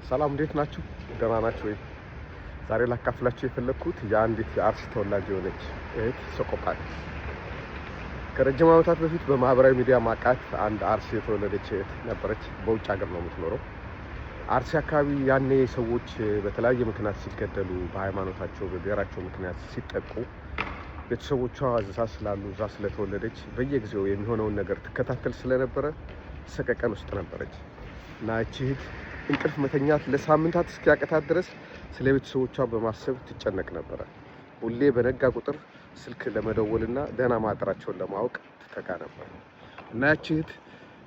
ሰላም እንዴት ናችሁ? ደህና ናችሁ ወይ? ዛሬ ላካፍላችሁ የፈለኩት የአንዲት የአርሲ ተወላጅ የሆነች እህት ሰቆቃ ነው። ከረጅም ዓመታት በፊት በማህበራዊ ሚዲያ ማቃት አንድ አርሲ የተወለደች እህት ነበረች። በውጭ ሀገር ነው የምትኖረው። አርሲ አካባቢ ያኔ ሰዎች በተለያየ ምክንያት ሲገደሉ፣ በሃይማኖታቸው በብሔራቸው ምክንያት ሲጠቁ ቤተሰቦቿ እዛ ስላሉ እዛ ስለተወለደች በየጊዜው የሚሆነውን ነገር ትከታተል ስለነበረ ሰቀቀን ውስጥ ነበረች እና እቺ እህት እንቅልፍ መተኛት ለሳምንታት እስኪያቀታት ድረስ ስለ ቤተሰቦቿ በማሰብ ትጨነቅ ነበረ። ሁሌ በነጋ ቁጥር ስልክ ለመደወልና ደህና ማደራቸውን ለማወቅ ትተጋ ነበር እና ያቺ እህት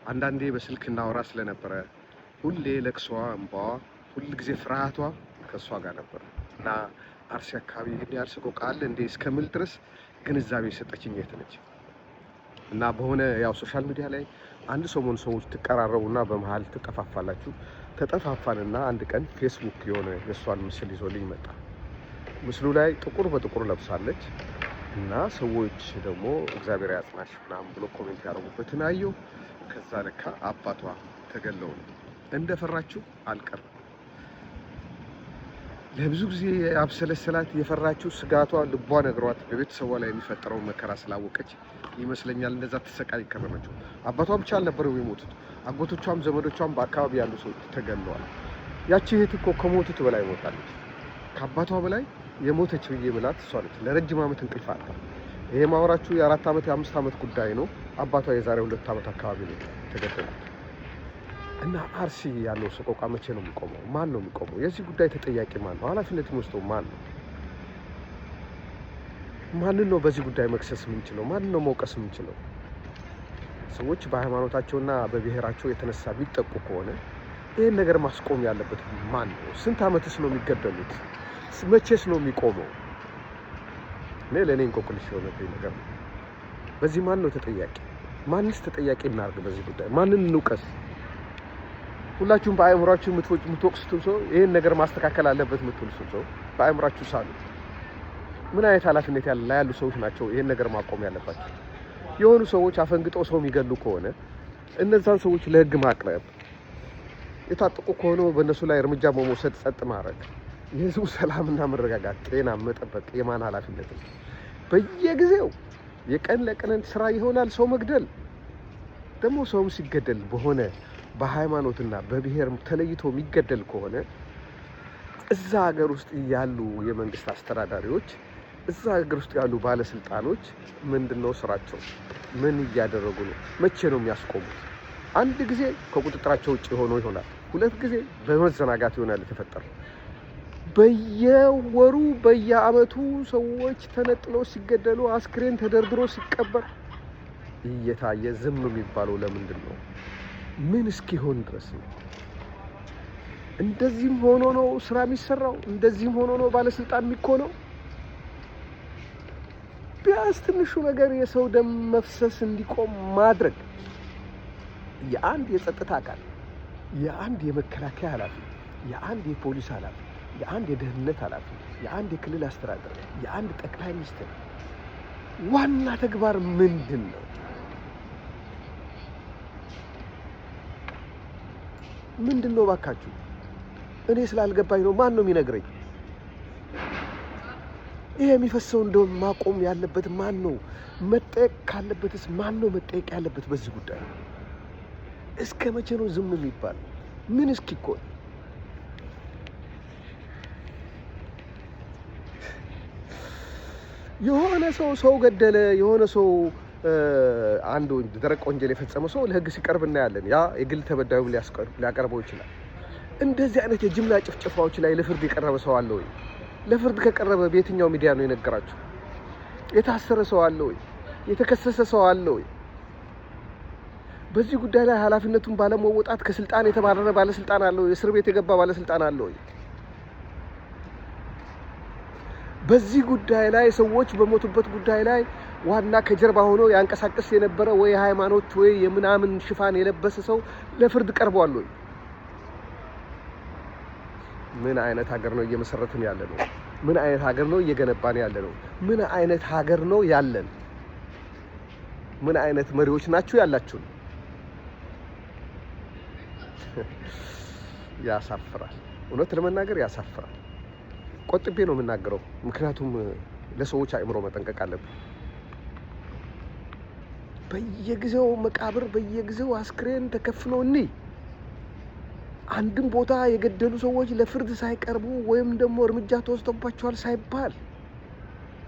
አንዳንዴ በስልክ እናወራ ስለነበረ ሁሌ ለቅሷዋ፣ እንባዋ፣ ሁል ጊዜ ፍርሃቷ ከእሷ ጋር ነበር እና አርሲ አካባቢ ይህን ያህል ሰቆቃ አለ እንዴ እስከምል ድረስ ግንዛቤ የሰጠችኝ እህት ነች። እና በሆነ ያው ሶሻል ሚዲያ ላይ አንድ ሰሞን ሰዎች ትቀራረቡና በመሃል ትጠፋፋላችሁ። ተጠፋፋንና አንድ ቀን ፌስቡክ የሆነ የእሷን ምስል ይዞልኝ መጣ። ምስሉ ላይ ጥቁር በጥቁር ለብሳለች እና ሰዎች ደግሞ እግዚአብሔር ያጽናሽ ምናምን ብሎ ኮሜንት ያደረጉበትን አየሁ። ከዛ ለካ አባቷ ተገለው ነው። እንደፈራችሁ አልቀርም። ለብዙ ጊዜ አብሰለሰላት። የፈራችው ስጋቷ ልቧ ነግሯት በቤተሰቧ ላይ የሚፈጠረው መከራ ስላወቀች ይመስለኛል እንደዛ ተሰቃይ ከረመችው። አባቷ ብቻ አልነበረው የሞቱት፣ አጎቶቿም ዘመዶቿም በአካባቢ ያሉ ሰዎች ተገለዋል። ያቺ እህት እኮ ከሞቱት በላይ ሞታለች። ከአባቷ በላይ የሞተች ብዬ ብላት እሷ ነች። ለረጅም ዓመት እንቅልፍ አጣ። ይሄ ማወራችሁ የ4 ዓመት የ5 ዓመት ጉዳይ ነው። አባቷ የዛሬ 2 ዓመት አካባቢ ነው ተገደሉት። እና አርሲ ያለው ሰቆቃ መቼ ነው የሚቆመው? ማን ነው የሚቆመው? የዚህ ጉዳይ ተጠያቂ ማን ነው? ኃላፊነት የሚወስደው ማን ነው? ማንን ነው በዚህ ጉዳይ መክሰስ የምንችለው? ማንን ነው መውቀስ የምንችለው? ሰዎች በሃይማኖታቸውና በብሔራቸው የተነሳ ቢጠቁ ከሆነ ይህን ነገር ማስቆም ያለበት ማን ነው? ስንት ዓመትስ ነው የሚገደሉት? መቼስ ነው የሚቆመው? ለእኔ እንቆቅልሽ የሆነብኝ ነገር ነው። በዚህ ማን ነው ተጠያቂ? ማንስ ተጠያቂ እናድርግ? በዚህ ጉዳይ ማንን እንውቀስ? ሁላችሁም በአእምሯችሁ የምትወቅሱትን ሰው ይህን ነገር ማስተካከል አለበት የምትሉትን ሰው በአእምሯችሁ ሳሉ። ምን አይነት ኃላፊነት ያሉ ሰዎች ናቸው ይህን ነገር ማቆም ያለባቸው? የሆኑ ሰዎች አፈንግጠው ሰው የሚገሉ ከሆነ እነዛን ሰዎች ለሕግ ማቅረብ፣ የታጠቁ ከሆነ በእነሱ ላይ እርምጃ በመውሰድ ጸጥ ማድረግ፣ የህዝቡ ሰላምና መረጋጋት ጤና መጠበቅ የማን ኃላፊነት ነው? በየጊዜው የቀን ለቀን ስራ ይሆናል ሰው መግደል። ደግሞ ሰውም ሲገደል በሆነ በሃይማኖትና በብሔር ተለይቶ የሚገደል ከሆነ እዛ ሀገር ውስጥ ያሉ የመንግስት አስተዳዳሪዎች፣ እዛ ሀገር ውስጥ ያሉ ባለስልጣኖች ምንድነው ስራቸው? ምን እያደረጉ ነው? መቼ ነው የሚያስቆሙት? አንድ ጊዜ ከቁጥጥራቸው ውጭ ሆኖ ይሆናል፣ 2 ጊዜ በመዘናጋት ይሆናል የተፈጠረው። በየወሩ በየአመቱ ሰዎች ተነጥለው ሲገደሉ፣ አስክሬን ተደርድሮ ሲቀበር እየታየ ዝም የሚባለው ለምንድን ነው? ምን እስኪሆን ድረስ ነው? እንደዚህም ሆኖ ነው ስራ የሚሰራው? እንደዚህም ሆኖ ነው ባለስልጣን የሚኮነው? ቢያንስ ትንሹ ነገር የሰው ደም መፍሰስ እንዲቆም ማድረግ የአንድ የጸጥታ አካል፣ የአንድ የመከላከያ ኃላፊ፣ የአንድ የፖሊስ ኃላፊ፣ የአንድ የደህንነት ኃላፊ፣ የአንድ የክልል አስተዳደር፣ የአንድ ጠቅላይ ሚኒስትር ዋና ተግባር ምንድን ነው? ምንድን ነው ባካችሁ? እኔ ስላልገባኝ ነው። ማን ነው የሚነግረኝ? ይሄ የሚፈሰው እንደውም ማቆም ያለበት ማን ነው? መጠየቅ ካለበትስ ማን ነው መጠየቅ ያለበት? በዚህ ጉዳይ እስከ መቼ ነው ዝም የሚባል? ምን እስኪቆይ? የሆነ ሰው ገደለ፣ የሆነ ሰው አንድ ደረቅ ወንጀል የፈጸመ ሰው ለሕግ ሲቀርብ እናያለን። ያ የግል ተበዳዩም ሊያቀርበው ይችላል። እንደዚህ አይነት የጅምላ ጭፍጨፋዎች ላይ ለፍርድ የቀረበ ሰው አለ ወይ? ለፍርድ ከቀረበ በየትኛው ሚዲያ ነው የነገራችሁ? የታሰረ ሰው አለ ወይ? የተከሰሰ ሰው አለ ወይ? በዚህ ጉዳይ ላይ ኃላፊነቱን ባለመወጣት ከስልጣን የተባረረ ባለስልጣን አለ ወይ? እስር ቤት የገባ ባለስልጣን አለ ወይ? በዚህ ጉዳይ ላይ ሰዎች በሞቱበት ጉዳይ ላይ ዋና ከጀርባ ሆኖ ያንቀሳቀስ የነበረ ወይ ሃይማኖት ወይ የምናምን ሽፋን የለበሰ ሰው ለፍርድ ቀርቧል ወይ? ምን አይነት ሀገር ነው እየመሰረትን ያለ ነው? ምን አይነት ሀገር ነው እየገነባን ያለ ነው? ምን አይነት ሀገር ነው ያለን? ምን አይነት መሪዎች ናችሁ ያላችሁ? ያሳፍራል። እውነት ለመናገር ያሳፍራል። ቆጥቤ ነው የምናገረው፣ ምክንያቱም ለሰዎች አእምሮ መጠንቀቅ አለብን። በየጊዜው መቃብር፣ በየጊዜው አስክሬን ተከፍኖ አንድም ቦታ የገደሉ ሰዎች ለፍርድ ሳይቀርቡ ወይም ደግሞ እርምጃ ተወስዶባቸዋል ሳይባል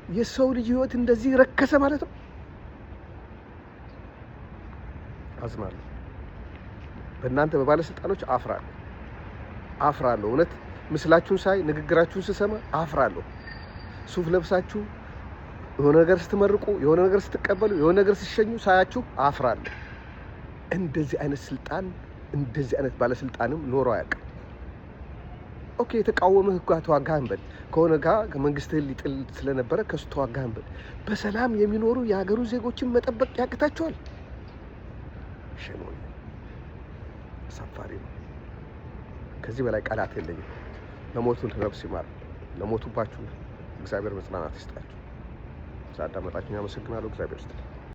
የሰው ልጅ ህይወት እንደዚህ ረከሰ ማለት ነው። አዝናለሁ። በእናንተ በባለስልጣኖች አፍራለሁ። እውነት ምስላችሁን ሳይ፣ ንግግራችሁን ስሰማ አፍራለሁ። ሱፍ ለብሳችሁ የሆነ ነገር ስትመርቁ፣ የሆነ ነገር ስትቀበሉ፣ የሆነ ነገር ስትሸኙ ሳያችሁ አፍራለሁ። እንደዚህ አይነት ስልጣን፣ እንደዚህ አይነት ባለስልጣንም ኖሮ አያውቅም። ኦኬ፣ የተቃወመህ ጋር ተዋጋህን በል፣ ከሆነ ጋር ከመንግስትህ ሊጥል ስለነበረ ከሱ ተዋጋህን በል። በሰላም የሚኖሩ የሀገሩ ዜጎችን መጠበቅ ያቅታቸዋል። ሸኖኝ አሳፋሪ ነው። ከዚህ በላይ ቃላት የለኝም። ለሞቱን ነፍስ ይማር። ለሞቱባችሁ እግዚአብሔር መጽናናት ይስጣችሁ። ሳዳመጣችሁኝ አመሰግናለሁ። እግዚአብሔር ይስጥልኝ።